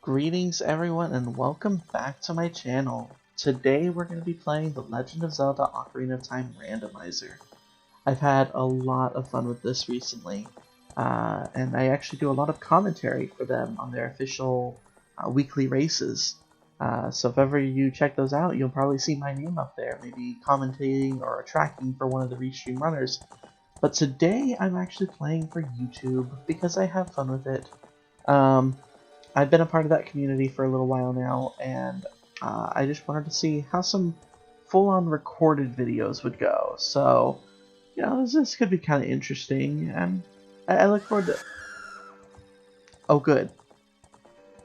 Greetings everyone and welcome back to my channel. Today we're going to be playing the Legend of Zelda Ocarina of Time Randomizer. I've had a lot of fun with this recently, and I actually do a lot of commentary for them on their official weekly races. So if ever you check those out, you'll probably see my name up there, maybe commentating or tracking for one of the restream runners. But today I'm actually playing for YouTube because I have fun with it. I've been a part of that community for a little while now, and I just wanted to see how some full-on recorded videos would go. So, you know, this could be kind of interesting, and I look forward to... Oh, good.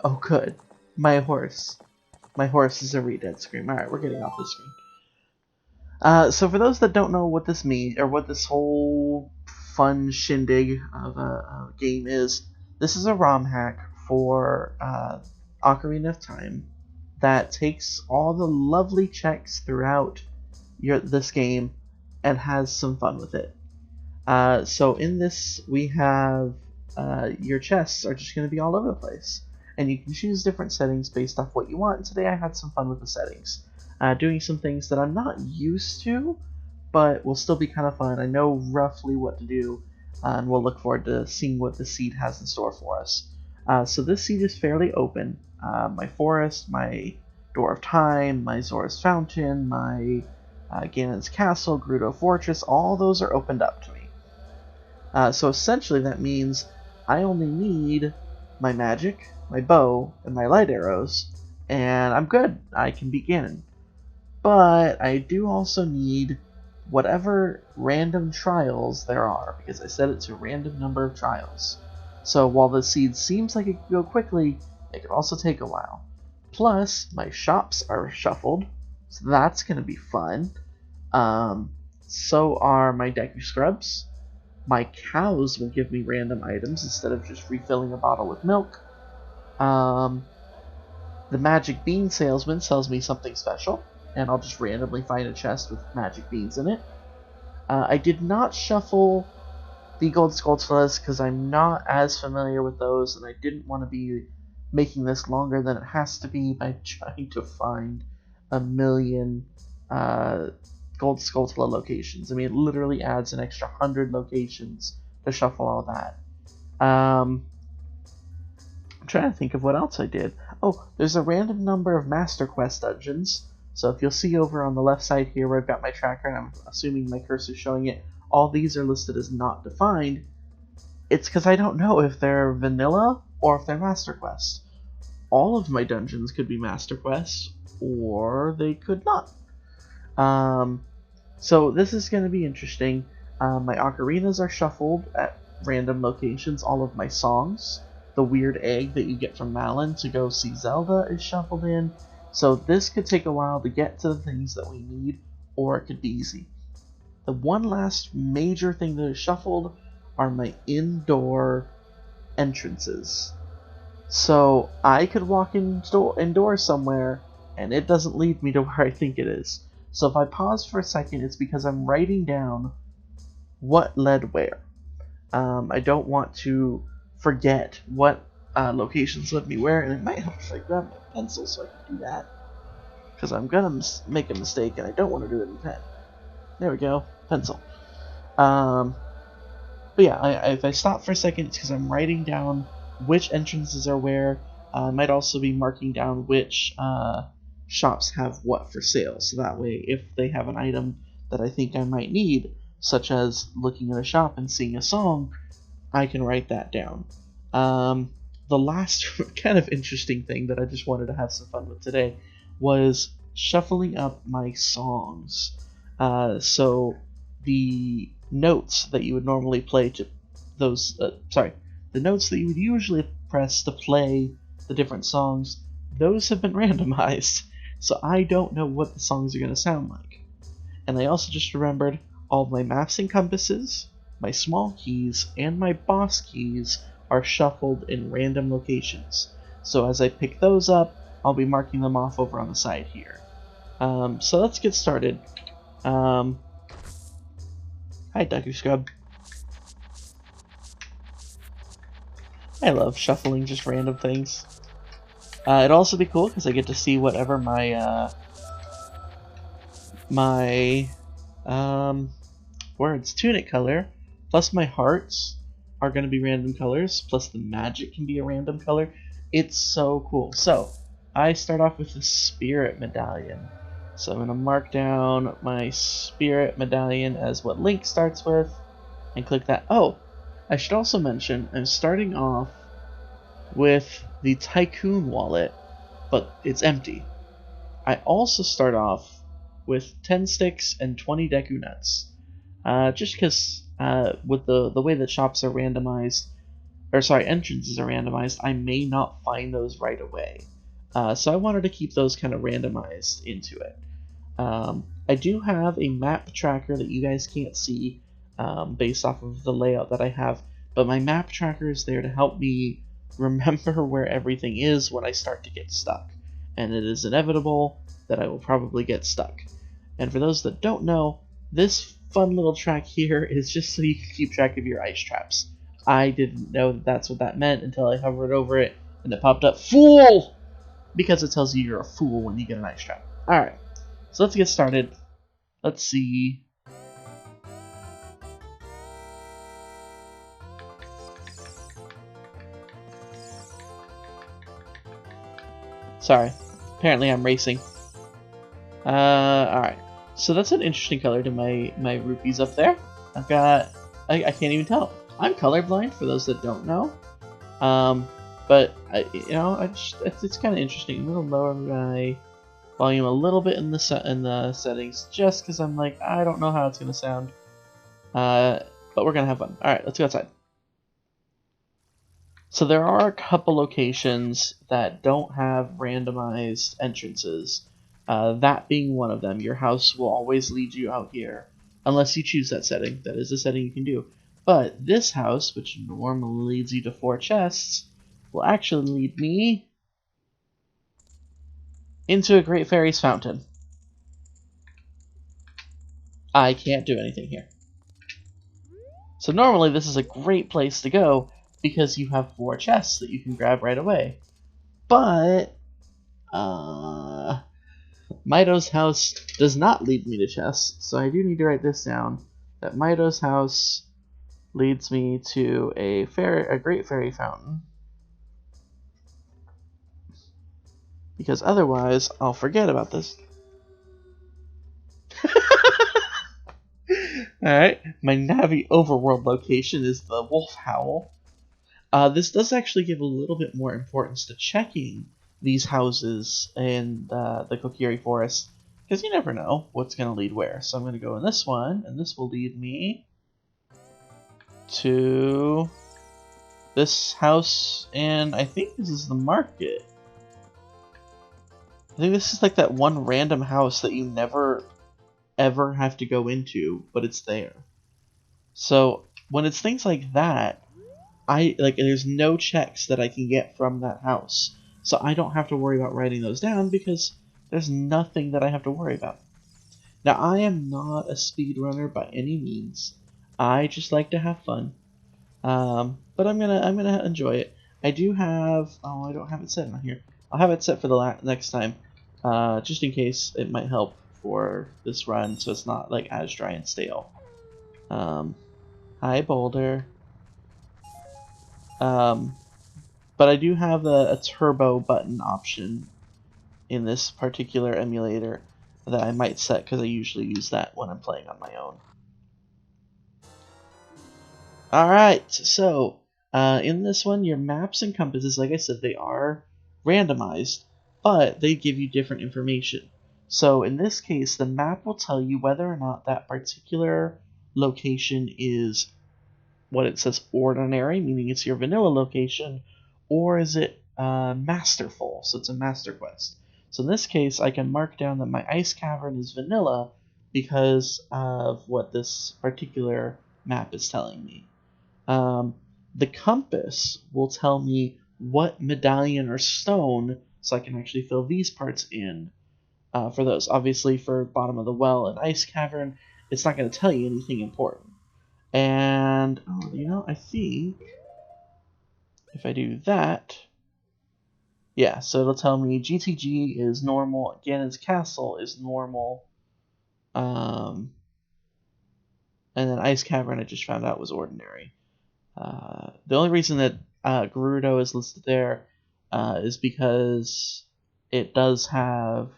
Oh, good. My horse. My horse is a re-dead scream. Alright, we're getting off the screen. So for those that don't know what this means, or what this whole fun shindig of a game is, this is a ROM hack for Ocarina of Time that takes all the lovely checks throughout this game and has some fun with it. So in this we have your chests are just going to be all over the place, and you can choose different settings based off what you want. And today I had some fun with the settings, doing some things that I'm not used to but will still be kind of fun. I know roughly what to do, and we'll look forward to seeing what the seed has in store for us. So this seed is fairly open. My forest, my Door of Time, my Zora's Fountain, my Ganon's Castle, Gerudo Fortress, all those are opened up to me. So essentially that means I only need my magic, my bow, and my light arrows, and I'm good. I can beat Ganon. But I do also need whatever random trials there are, because I set it to a random number of trials. So while the seed seems like it could go quickly, it could also take a while. Plus, my shops are shuffled, so that's going to be fun. So are my Deku Scrubs. My cows will give me random items instead of just refilling a bottle with milk. The Magic Bean Salesman sells me something special, and I'll just randomly find a chest with magic beans in it. I did not shuffle the Gold Skulltulas because I'm not as familiar with those, and I didn't want to be making this longer than it has to be by trying to find a million Gold Skulltula locations. I mean, it literally adds an extra 100 locations to shuffle all that. I'm trying to think of what else I did. Oh, there's a random number of Master Quest dungeons. So if you'll see over on the left side here where I've got my tracker, and I'm assuming my cursor is showing it, all these are listed as not defined. It's because I don't know if they're vanilla or if they're Master Quest. All of my dungeons could be Master Quests, or they could not. So this is going to be interesting. My ocarinas are shuffled at random locations. All of my songs, the weird egg that you get from Malon to go see Zelda, is shuffled in. So this could take a while to get to the things that we need, or it could be easy. The one last major thing that is shuffled are my indoor entrances. So I could walk indoors somewhere, and it doesn't lead me to where I think it is. So if I pause for a second, it's because I'm writing down what led where. I don't want to forget what locations led me where, and it might help if I grab my pencil so I can do that, because I'm gonna make a mistake and I don't want to do it in pen. There we go, pencil. But yeah, if I stop for a second, it's because I'm writing down which entrances are where. I might also be marking down which shops have what for sale, so that way if they have an item that I think I might need, such as looking at a shop and seeing a song, I can write that down. The last kind of interesting thing that I just wanted to have some fun with today was shuffling up my songs. So the notes that you would normally play to those, the notes that you would usually press to play the different songs, those have been randomized. So I don't know what the songs are going to sound like. And I also just remembered all of my maps and compasses, my small keys, and my boss keys are shuffled in random locations. So as I pick those up, I'll be marking them off over on the side here. So let's get started. Hi, Deku Scrub. I love shuffling just random things. It'd also be cool because I get to see whatever my words tunic color plus my hearts are going to be random colors, plus the magic can be a random color. It's so cool. So I start off with the spirit medallion. So I'm going to mark down my spirit medallion as what Link starts with and click that. Oh, I should also mention I'm starting off with the Tycoon wallet, but it's empty. I also start off with 10 sticks and 20 Deku Nuts. Just because with the way that shops are randomized, or sorry, entrances are randomized, I may not find those right away. So I wanted to keep those kind of randomized into it. I do have a map tracker that you guys can't see based off of the layout that I have, but my map tracker is there to help me remember where everything is when I start to get stuck. And it is inevitable that I will probably get stuck. And for those that don't know, this fun little track here is just so you can keep track of your ice traps. I didn't know that that's what that meant until I hovered over it and it popped up, "Fool!" Because it tells you you're a fool when you get an ice trap. Alright, so let's get started. Let's see. Sorry, apparently I'm racing. Alright. So that's an interesting color to my rupees up there. I've got... I can't even tell. I'm colorblind, for those that don't know. But, it's kind of interesting. I'm going to lower my volume a little bit in the settings, just because I'm like, I don't know how it's going to sound. But we're going to have fun. Alright, let's go outside. So there are a couple locations that don't have randomized entrances. That being one of them. Your house will always lead you out here, unless you choose that setting. That is a setting you can do. But this house, which normally leads you to 4 chests, will actually lead me into a Great Fairy's Fountain. I can't do anything here. So normally this is a great place to go because you have 4 chests that you can grab right away. But Mido's house does not lead me to chests, so I do need to write this down. That Mido's house leads me to a Great Fairy Fountain. Because otherwise, I'll forget about this. Alright, my Navi overworld location is the Wolf Howl. This does actually give a little bit more importance to checking these houses in the Kokiri Forest, because you never know what's going to lead where. So I'm going to go in this one, and this will lead me to this house, and I think this is the market. I think this is like that one random house that you never ever have to go into, but it's there. So when it's things like that, there's no checks that I can get from that house. So I don't have to worry about writing those down because there's nothing that I have to worry about. Now I am not a speedrunner by any means. I just like to have fun. But I'm gonna enjoy it. I do have I don't have it set on here. I'll have it set for the next time, just in case it might help for this run, so it's not like as dry and stale. Hi Boulder. But I do have a turbo button option in this particular emulator that I might set because I usually use that when I'm playing on my own. Alright, so in this one, your maps and compasses, like I said, they are randomized, but they give you different information. So in this case, the map will tell you whether or not that particular location is what it says ordinary, meaning it's your vanilla location, or is it masterful, so it's a master quest. So in this case, I can mark down that my ice cavern is vanilla because of what this particular map is telling me. The compass will tell me what medallion or stone, so I can actually fill these parts in for those. Obviously, for bottom of the well and ice cavern, it's not going to tell you anything important. And, I think if I do that, Yeah, so it'll tell me GTG is normal, Ganon's Castle is normal, and then Ice Cavern I just found out was ordinary. The only reason that Gerudo is listed there is because it does have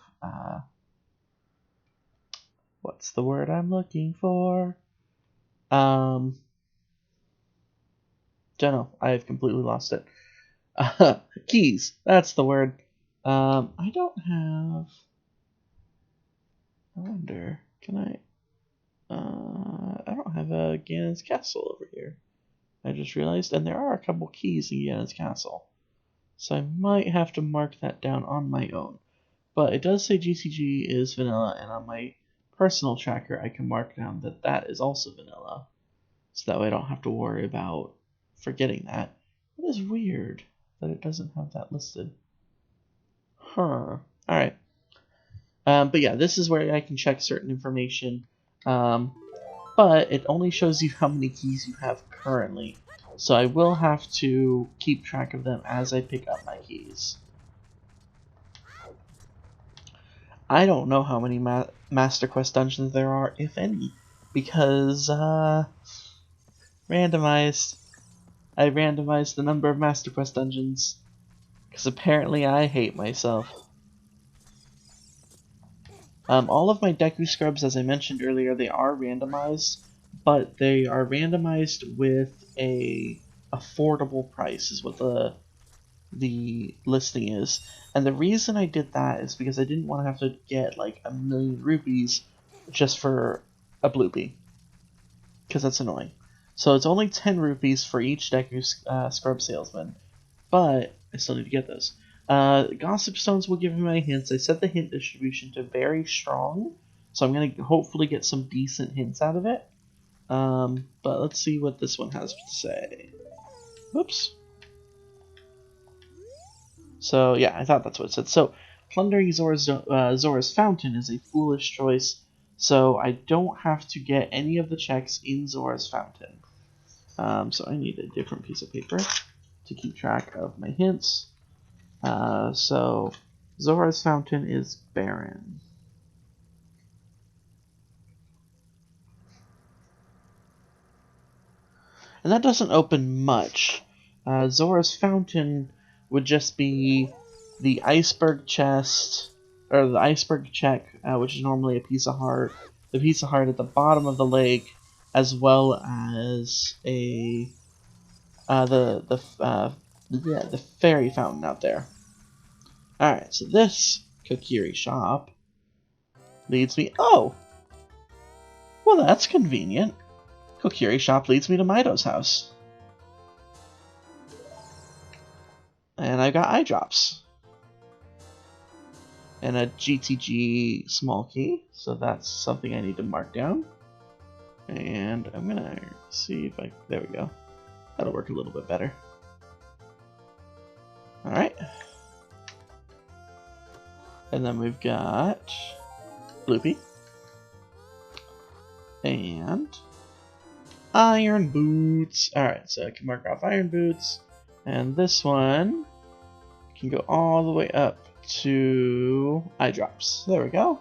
what's the word I'm looking for? Don't know. I've completely lost it. Keys. That's the word. I don't have. I wonder. Can I? I don't have a Ganon's Castle over here. I just realized, and there are a couple keys in Ganon's Castle, so I might have to mark that down on my own. But it does say GCG is vanilla, and on my personal tracker, I can mark down that that is also vanilla, so that way I don't have to worry about forgetting that. It is weird that it doesn't have that listed. Huh. Alright. But yeah, this is where I can check certain information. But it only shows you how many keys you have currently. So I will have to keep track of them as I pick up my keys. I don't know how many Master Quest dungeons there are, if any, because randomized. I randomized the number of Master Quest dungeons, because apparently I hate myself. All of my Deku Scrubs, as I mentioned earlier, they are randomized, but they are randomized with a affordable price, is what the listing is. And the reason I did that is because I didn't want to have to get like 1,000,000 rupees just for a bloopy, because that's annoying. So it's only 10 rupees for each Deku Scrub salesman, but I still need to get those. Gossip Stones will give me my hints. I set the hint distribution to very strong, so I'm going to hopefully get some decent hints out of it. But let's see what this one has to say. Whoops. So yeah, I thought that's what it said. So plundering Zora's Fountain is a foolish choice, so I don't have to get any of the checks in Zora's Fountain. So I need a different piece of paper to keep track of my hints. So Zora's Fountain is barren. And that doesn't open much. Zora's Fountain would just be the iceberg chest, or the iceberg check, which is normally a piece of heart, the piece of heart at the bottom of the lake, as well as a the fairy fountain out there. All right, so this Kokiri shop leads me. Oh, well, that's convenient. Kokiri shop leads me to Mido's house. And I got eye drops. And a GTG small key, so that's something I need to mark down. And I'm gonna see if I... There we go. That'll work a little bit better. Alright. And then we've got Bloopy. And Iron Boots. Alright, so I can mark off Iron Boots. And this one can go all the way up to eye drops. There we go.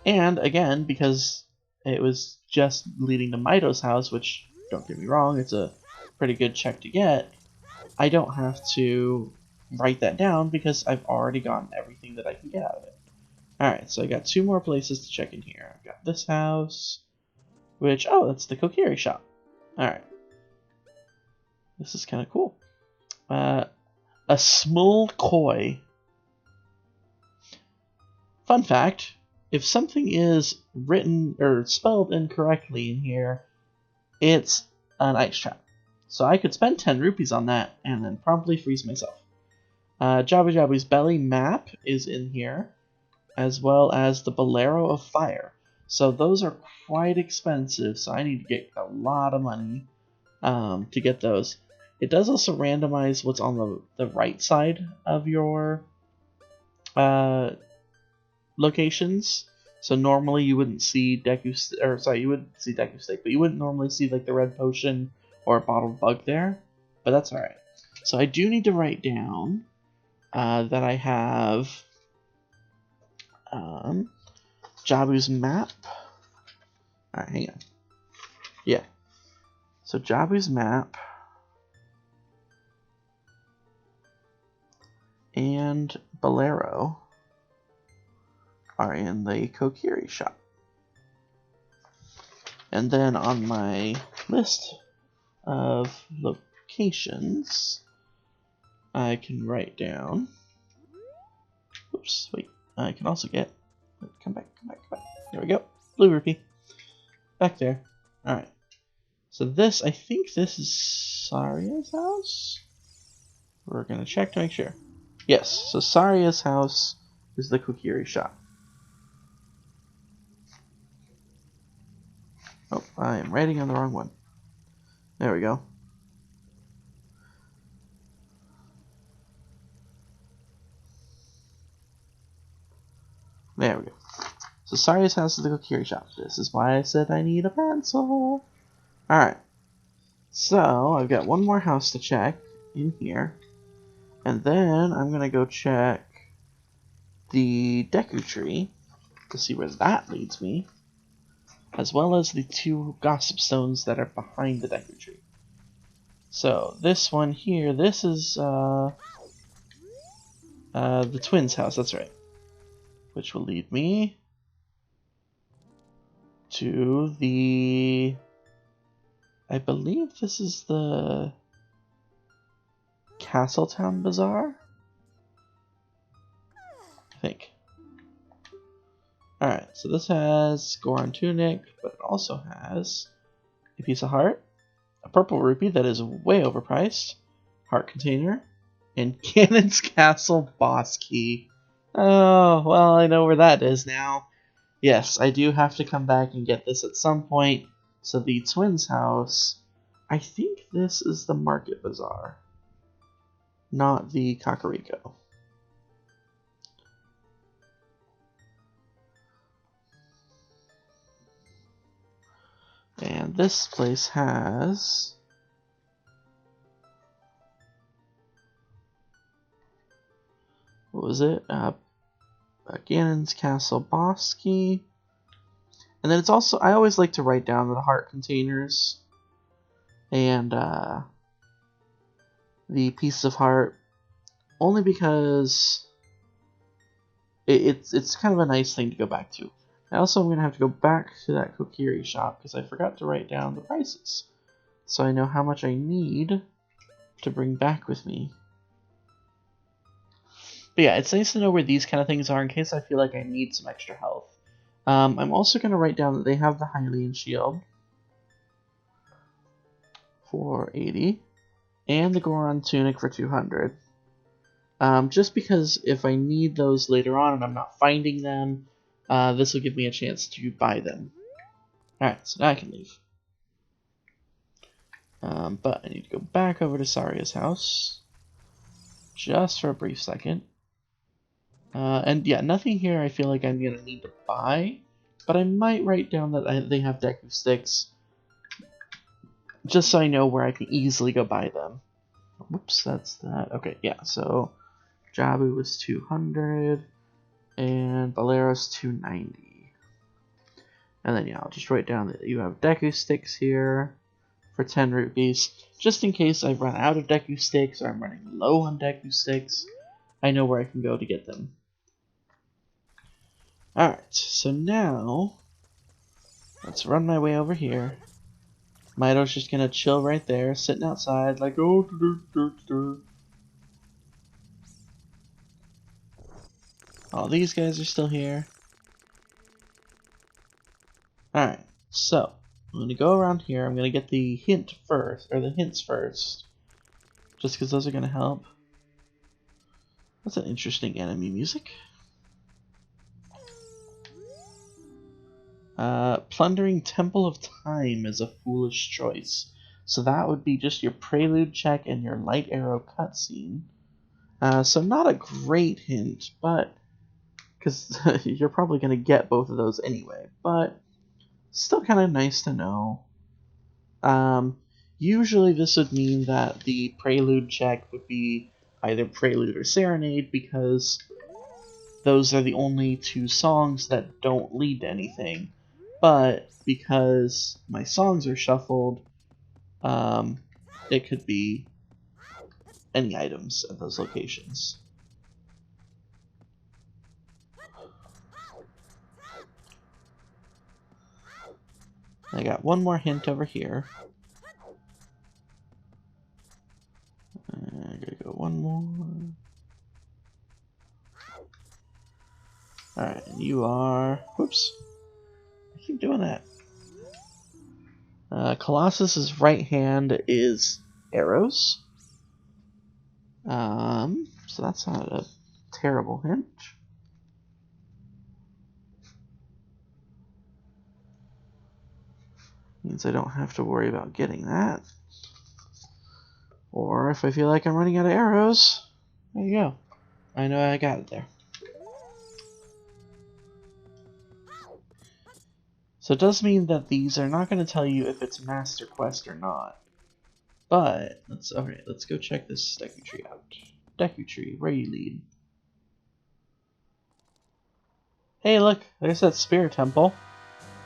And again, because it was just leading to Mido's house, which, don't get me wrong, it's a pretty good check to get, I don't have to write that down because I've already gotten everything that I can get out of it. Alright, so I got 2 more places to check in here. I've got this house, which, oh, that's the Kokiri shop. Alright. This is kind of cool. A small koi. Fun fact, if something is written or spelled incorrectly in here, it's an ice trap. So I could spend 10 rupees on that and then promptly freeze myself. Jabu Jabu's belly map is in here, as well as the Bolero of Fire. So those are quite expensive, so I need to get a lot of money to get those. It does also randomize what's on the right side of your locations. So normally you wouldn't see you would see Deku Stick, but you wouldn't normally see like the red potion or a bottled bug there. But that's alright. So I do need to write down that I have Jabu's map. Alright, hang on. Yeah. So Jabu's map and Bolero are in the Kokiri shop. And then on my list of locations, I can write down. Oops, wait. I can also get. Come back. There we go. Blue rupee. Back there. Alright. So this, I think this is Saria's house? We're gonna check to make sure. Yes, so Saria's house is the Kokiri shop. Oh, I am writing on the wrong one. There we go. There we go. So Saria's house is the Kokiri shop. This is why I said I need a pencil. Alright. So, I've got one more house to check in here. And then I'm going to go check the Deku tree to see where that leads me. As well as the 2 gossip stones that are behind the Deku tree. So, this one here, this is the twins' house, that's right. Which will lead me to the... I believe this is the Castletown Bazaar? I think. Alright, so this has Goron Tunic, but it also has a piece of heart, a purple rupee that is way overpriced, heart container, and Ganon's Castle boss key. Oh, well, I know where that is now. Yes, I do have to come back and get this at some point. So the twins' house, I think this is the Market Bazaar, not the Kakariko. And this place has... what was it? Ganon's Castle boss key. And then it's also... I always like to write down the heart containers. And the piece of heart. Only because... It's kind of a nice thing to go back to. I also am going to have to go back to that Kokiri shop because I forgot to write down the prices. So I know how much I need to bring back with me. But yeah, it's nice to know where these kind of things are in case I feel like I need some extra health. I'm also going to write down that they have the Hylian shield for 80 and the Goron tunic for 200. Just because if I need those later on and I'm not finding them, this will give me a chance to buy them. Alright, so now I can leave. But I need to go back over to Saria's house. Just for a brief second. And yeah, nothing here I feel like I'm going to need to buy. But I might write down that they have Deku sticks. Just so I know where I can easily go buy them. Whoops, that's that. Okay, yeah, so Jabu was 200. And Bolero's 290. And then yeah, I'll just write down that you have Deku sticks here for 10 rupees. Just in case I run out of Deku sticks or I'm running low on Deku sticks, I know where I can go to get them. Alright, so now let's run my way over here. Mido's just gonna chill right there, sitting outside like oh. All these guys are still here. Alright, so I'm going to go around here. I'm going to get the hint first, or the hints first. Just because those are going to help. That's an interesting enemy music. Plundering Temple of Time is a foolish choice. So that would be just your prelude check and your light arrow cutscene. So not a great hint, but... because you're probably going to get both of those anyway. But still kind of nice to know. Usually this would mean that the prelude check would be either prelude or serenade, because those are the only two songs that don't lead to anything. But because my songs are shuffled, it could be any items at those locations. I got one more hint over here. I gotta go one more. Alright, you are... Whoops. I keep doing that. Colossus's right hand is arrows. So that's not a terrible hint. Means I don't have to worry about getting that. Or if I feel like I'm running out of arrows, there you go. I know I got it there. So it does mean that these are not going to tell you if it's Master Quest or not. But, let's go check this Deku Tree out. Deku Tree, where you lead? Hey look, there's that Spirit Temple.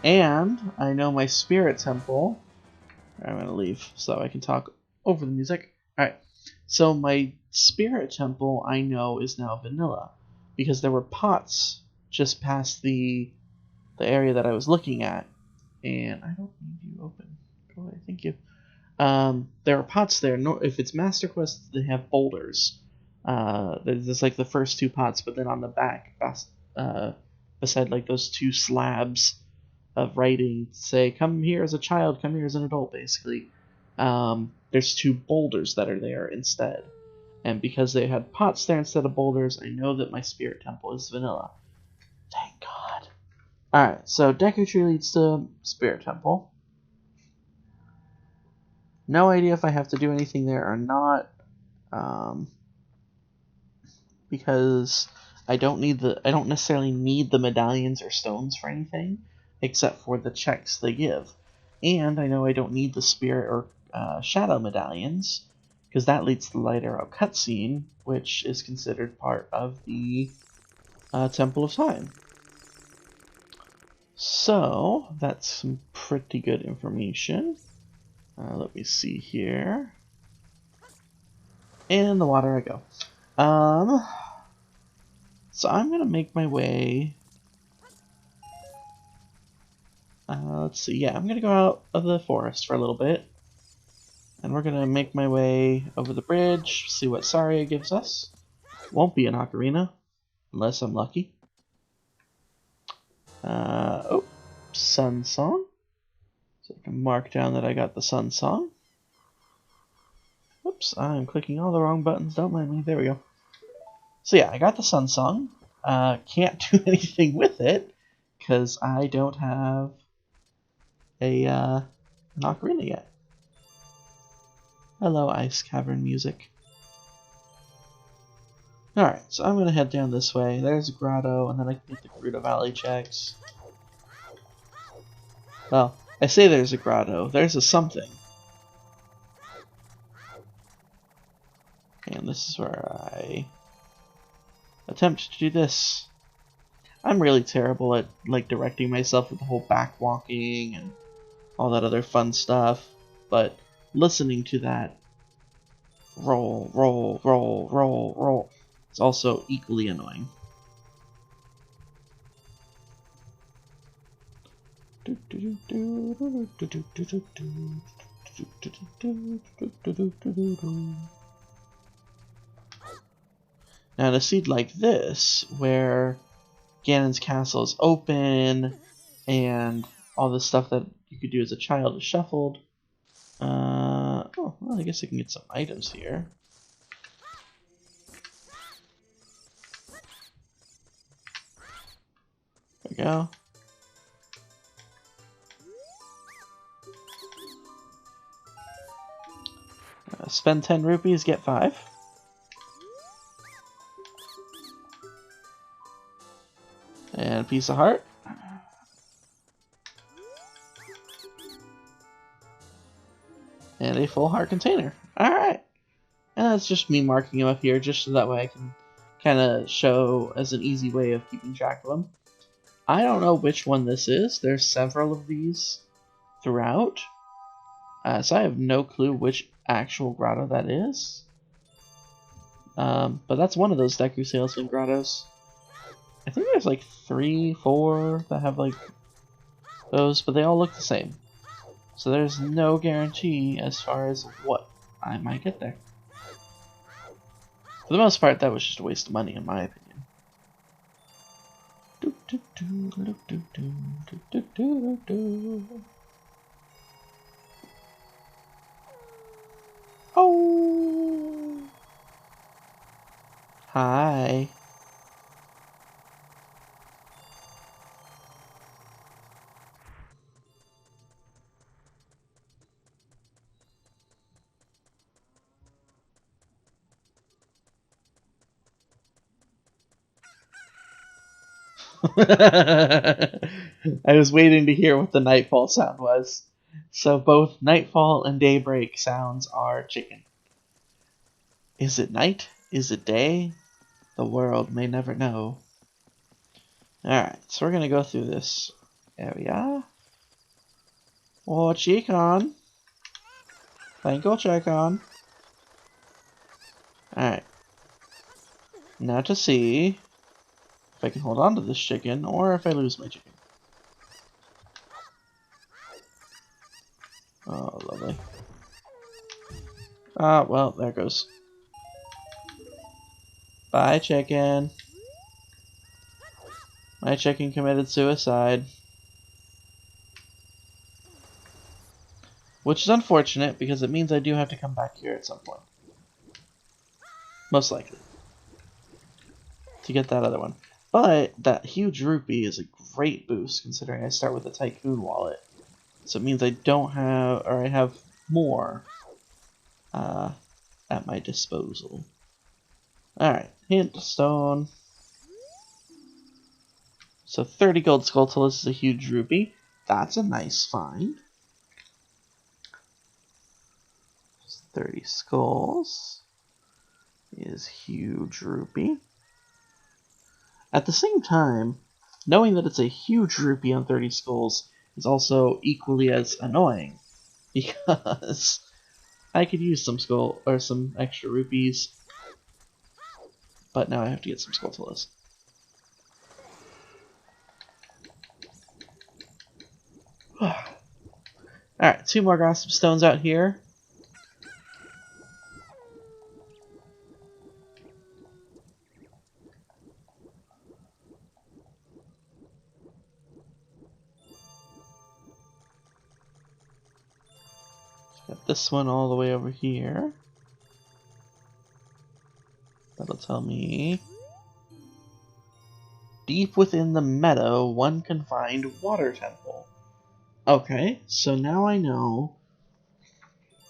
And I know my Spirit Temple... I'm going to leave so I can talk over the music. Alright, so my Spirit Temple I know is now vanilla, because there were pots just past the area that I was looking at. And I don't need you open. Go away, thank you. There are pots there. No, if it's Master Quest, they have boulders. There's like the first two pots, but then on the back, beside like those two slabs of writing, say, come here as a child, come here as an adult, basically. There's two boulders that are there instead. And because they had pots there instead of boulders, I know that my Spirit Temple is vanilla. Thank God. Alright, so Deku Tree leads to Spirit Temple. No idea if I have to do anything there or not, because I don't necessarily need the medallions or stones for anything, except for the checks they give. And I know I don't need the spirit or shadow medallions, because that leads to the Light Arrow cutscene, which is considered part of the Temple of Time. So that's some pretty good information. Let me see here. In the water I go. So I'm gonna make my way. Let's see. Yeah, I'm gonna go out of the forest for a little bit, and we're gonna make my way over the bridge. See what Saria gives us. Won't be an ocarina, unless I'm lucky. Oh, Sun Song. So I can mark down that I got the Sun Song. Oops, I'm clicking all the wrong buttons. Don't mind me. There we go. So yeah, I got the Sun Song. Can't do anything with it because I don't have an ocarina yet. Hello, Ice Cavern music. Alright, so I'm gonna head down this way. There's a grotto, and then I can get the Gerudo Valley checks. Well, I say there's a grotto. There's a something. And this is where I attempt to do this. I'm really terrible at like directing myself with the whole back walking and all that other fun stuff, but listening to that roll, roll, roll, roll, roll, it's also equally annoying. Now, in a seed like this, where Ganon's castle is open, and all the stuff that you could do as a child is shuffled, oh, well, I guess I can get some items here. There we go. Spend 10 rupees, get 5. And a piece of heart. And a full heart container. Alright. And that's just me marking them up here, just so that way I can kind of show as an easy way of keeping track of them. I don't know which one this is. There's several of these throughout. So I have no clue which actual grotto that is. But that's one of those Deku Salesman grottos. I think there's like 3, 4 that have like those, but they all look the same. So there's no guarantee as far as what I might get there. For the most part, that was just a waste of money, in my opinion. Oh! Hi. I was waiting to hear what the nightfall sound was. So both nightfall and daybreak sounds are chicken. Is it night? Is it day? The world may never know. Alright, so we're gonna go through this area. Oh, chicken. Thank you, chicken. Alright. Now to see if I can hold on to this chicken or if I lose my chicken. Oh, lovely. Ah, well, there it goes. Bye, chicken. My chicken committed suicide. Which is unfortunate, because it means I do have to come back here at some point. Most likely. To get that other one. But that huge rupee is a great boost, considering I start with a Tycoon wallet. So it means I don't have, or I have more at my disposal. Alright, hint stone. So 30 gold Skulltulus is a huge rupee. That's a nice find. 30 skulls is huge rupee. At the same time, knowing that it's a huge rupee on 30 skulls is also equally as annoying, because I could use some skull or some extra rupees, but now I have to get some Skulltulus. Alright, 2 more Gossip Stones out here. Got this one all the way over here. That'll tell me. Deep within the meadow, one can find Water Temple. Okay, so now I know,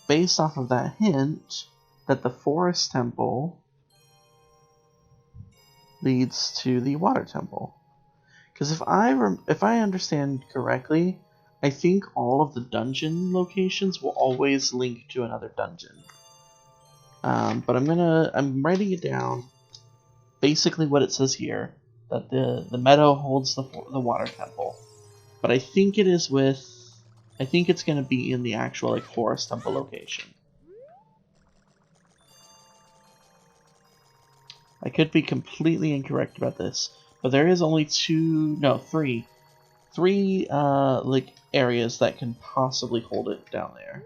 based off of that hint, that the Forest Temple leads to the Water Temple. Because if I understand correctly, I think all of the dungeon locations will always link to another dungeon. But I'm writing it down. Basically, what it says here, that the meadow holds the Water Temple, but I think it is with. I think it's going to be in the actual like Forest Temple location. I could be completely incorrect about this, but there is only three like areas that can possibly hold it down there.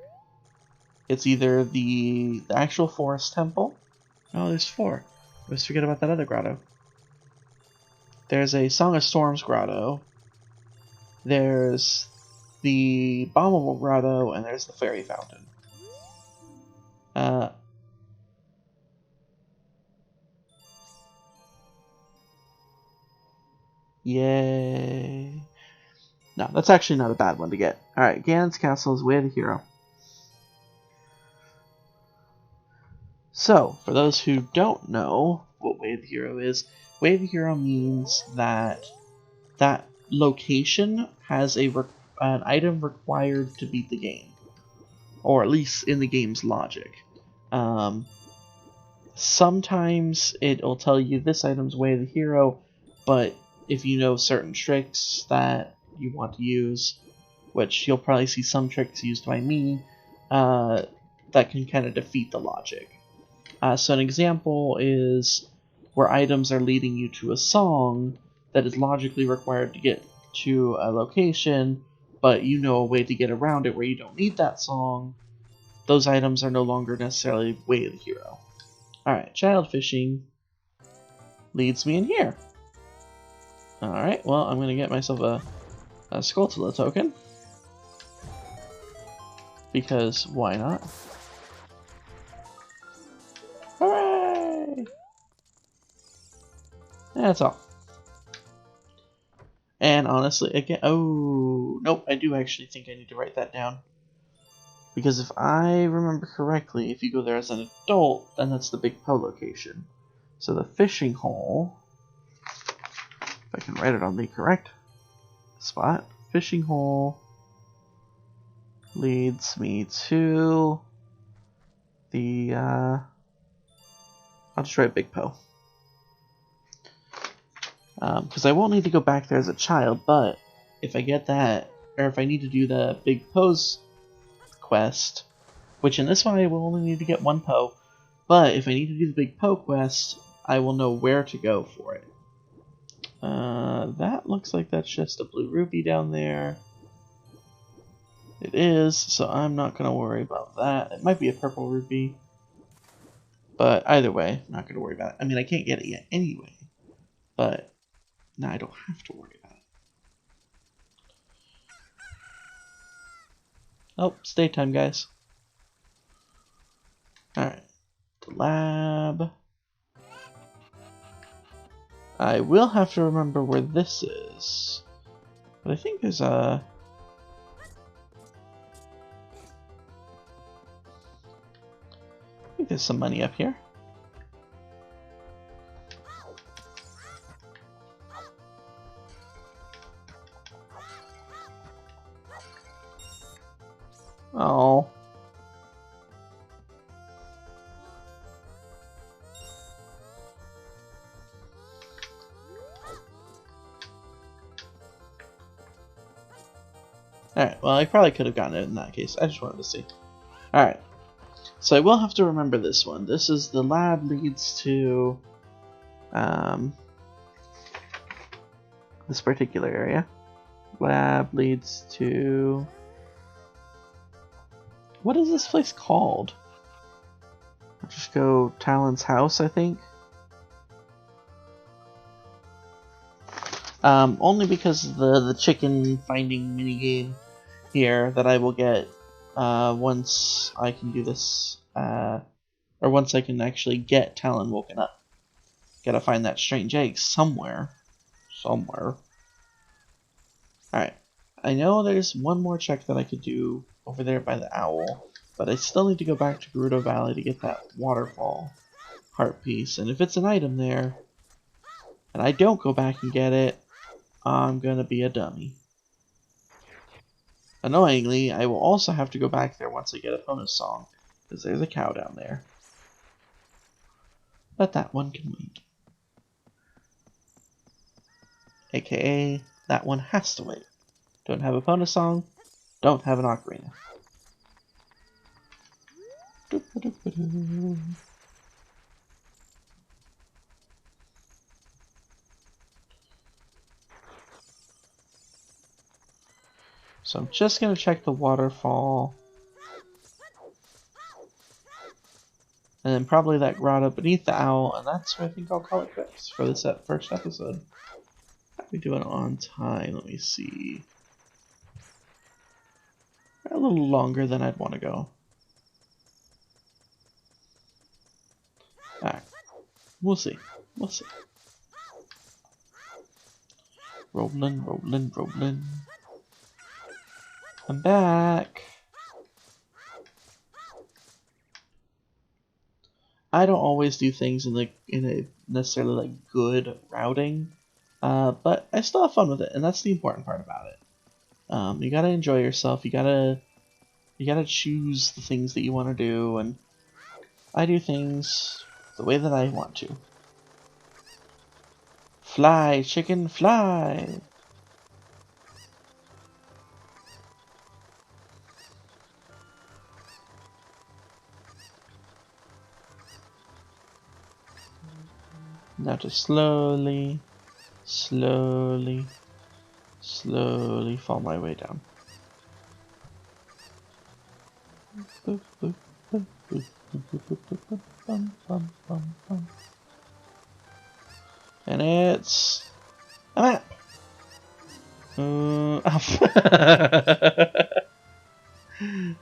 It's either the actual Forest Temple. Oh, there's 4. Let's forget about that other grotto. There's a Song of Storms grotto. There's the Bombable grotto, and there's the Fairy Fountain. Yay. No, that's actually not a bad one to get. Alright, Ganon's Castle is Way of the Hero. So, for those who don't know what Way of the Hero is, Way of the Hero means that that location has an item required to beat the game. or at least in the game's logic. Sometimes it'll tell you this item's way of the hero, but if you know certain tricks that you want to use, which you'll probably see some tricks used by me, that can kind of defeat the logic. So an example is where items are leading you to a song that is logically required to get to a location, but you know a way to get around it where you don't need that song. Those items are no longer necessarily way of the hero. Alright, child fishing leads me in here. Alright, well, I'm going to get myself a Skulltula token. Because why not? Hooray! That's all. And honestly, again, oh, nope, I do actually think I need to write that down. Because if I remember correctly, if you go there as an adult, then that's the Big Po location. So the fishing hole, if I can write it on the correct spot, fishing hole leads me to the, I'll just write Big Po. Because I won't need to go back there as a child, but if I get that, or if I need to do the Big Po's quest, which in this one I will only need to get one Po, but if I need to do the Big Po quest, I will know where to go for it. That looks like that's just a blue ruby down there. It is, so I'm not going to worry about that. It might be a purple ruby, but either way, I'm not going to worry about it. I mean, I can't get it yet anyway, but now I don't have to worry about it. Oh, stay time, guys. Alright, the lab. I will have to remember where this is, but I think there's a... I think there's some money up here. Oh. Alright, well I probably could have gotten it in that case. I just wanted to see. Alright. So I will have to remember this one. This is the lab leads to this particular area. Lab leads to... What is this place called? I'll just go Talon's house, I think. Only because the chicken finding minigame here that I will get once I can do this, or once I can actually get Talon woken up. Gotta find that strange egg somewhere. Somewhere. Alright. I know there's one more check that I could do over there by the owl, but I still need to go back to Gerudo Valley to get that waterfall heart piece, and if it's an item there, and I don't go back and get it, I'm gonna be a dummy. Annoyingly, I will also have to go back there once I get a bonus song, because there's a cow down there. But that one can wait. AKA, that one has to wait. Don't have a bonus song, don't have an ocarina. So I'm just going to check the waterfall. And then probably that grotto beneath the owl, and that's where I think I'll call it quits for this first episode. How are we doing on time? Let me see. A little longer than I'd want to go. Alright. We'll see. We'll see. Rolling, rolling, rolling. I'm back. I don't always do things in a necessarily like good routing, but I still have fun with it, and that's the important part about it. You gotta enjoy yourself. You gotta You gotta choose the things that you want to do, and I do things the way that I want to. Fly, chicken, fly! Now just slowly, slowly, slowly fall my way down. Boop, boop, boop, boop, boop, boop, boop, boop, boop, bum, bum, bum, bum. And it's a map.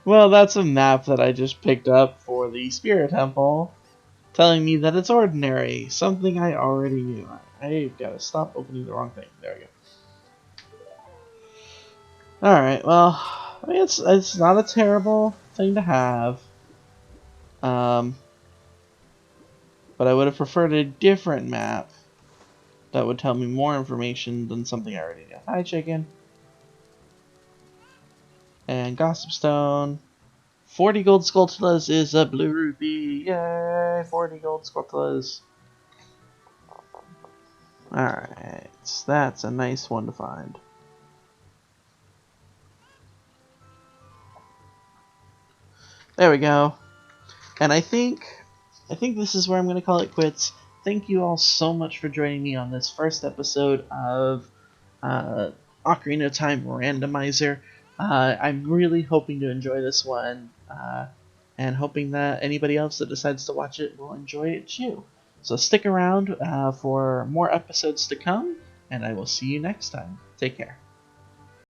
Well, that's a map that I just picked up for the Spirit Temple, telling me that it's ordinary, something I already knew. I've got to stop opening the wrong thing. There we go. Alright, well, I mean, it's not a terrible thing to have. Um, but I would have preferred a different map that would tell me more information than something I already knew. Hi, chicken. And Gossip Stone. 40 gold Skulltulas is a blue rupee. Yay! 40 gold Skulltulas. Alright, that's a nice one to find. There we go. And I think this is where I'm going to call it quits. Thank you all so much for joining me on this first episode of Ocarina of Time Randomizer. I'm really hoping to enjoy this one, and hoping that anybody else that decides to watch it will enjoy it too. So stick around for more episodes to come, and I will see you next time. Take care.